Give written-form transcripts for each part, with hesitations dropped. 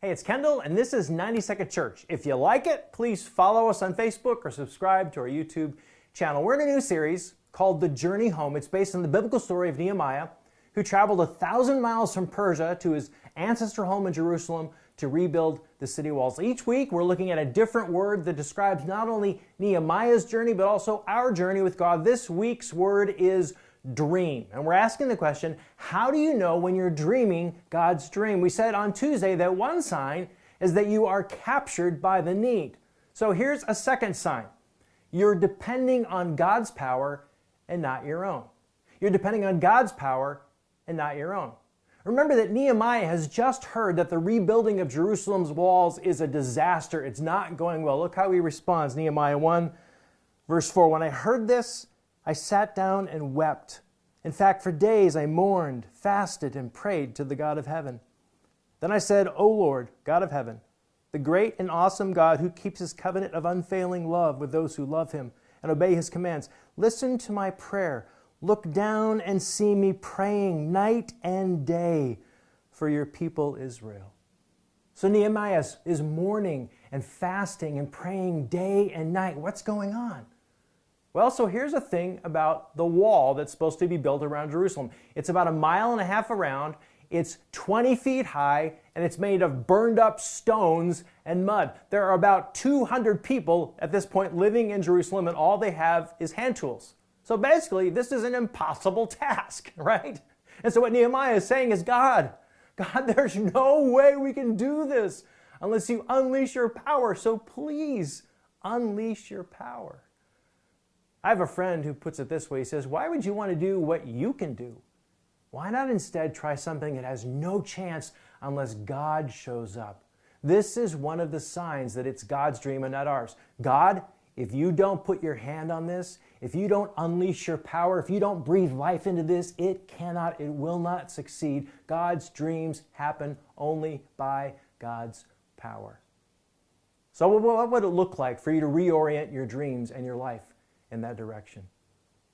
Hey, it's Kendall, and this is 90 Second Church. If you like it, please follow us on Facebook or subscribe to our YouTube channel. We're in a new series called The Journey Home. It's based on the biblical story of Nehemiah, who traveled 1,000 miles from Persia to his ancestral home in Jerusalem to rebuild the city walls. Each week, we're looking at a different word that describes not only Nehemiah's journey, but also our journey with God. This week's word is dream. And we're asking the question, how do you know when you're dreaming God's dream? We said on Tuesday that one sign is that you are captured by the need. So here's a second sign. You're depending on God's power and not your own. You're depending on God's power and not your own. Remember that Nehemiah has just heard that the rebuilding of Jerusalem's walls is a disaster. It's not going well. Look how he responds. Nehemiah 1, verse 4. When I heard this, I sat down and wept. In fact, for days I mourned, fasted, and prayed to the God of heaven. Then I said, O Lord, God of heaven, the great and awesome God who keeps his covenant of unfailing love with those who love him and obey his commands, listen to my prayer. Look down and see me praying night and day for your people Israel. So Nehemiah is mourning and fasting and praying day and night. What's going on? Well, so here's a thing about the wall that's supposed to be built around Jerusalem. It's about 1.5 miles around, it's 20 feet high, and it's made of burned up stones and mud. There are about 200 people at this point living in Jerusalem, and all they have is hand tools. So basically, this is an impossible task, right? And so what Nehemiah is saying is, God, there's no way we can do this unless you unleash your power. So please unleash your power. I have a friend who puts it this way. He says, why would you want to do what you can do? Why not instead try something that has no chance unless God shows up? This is one of the signs that it's God's dream and not ours. God, if you don't put your hand on this, if you don't unleash your power, if you don't breathe life into this, it will not succeed. God's dreams happen only by God's power. So what would it look like for you to reorient your dreams and your life in that direction?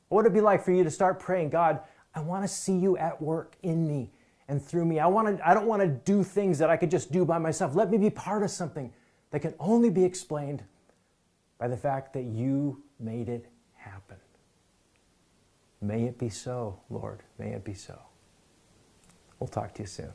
What would it be like for you to start praying, God, I want to see you at work in me and through me. I don't want to do things that I could just do by myself. Let me be part of something that can only be explained by the fact that you made it happen. May it be so, Lord. May it be so. We'll talk to you soon.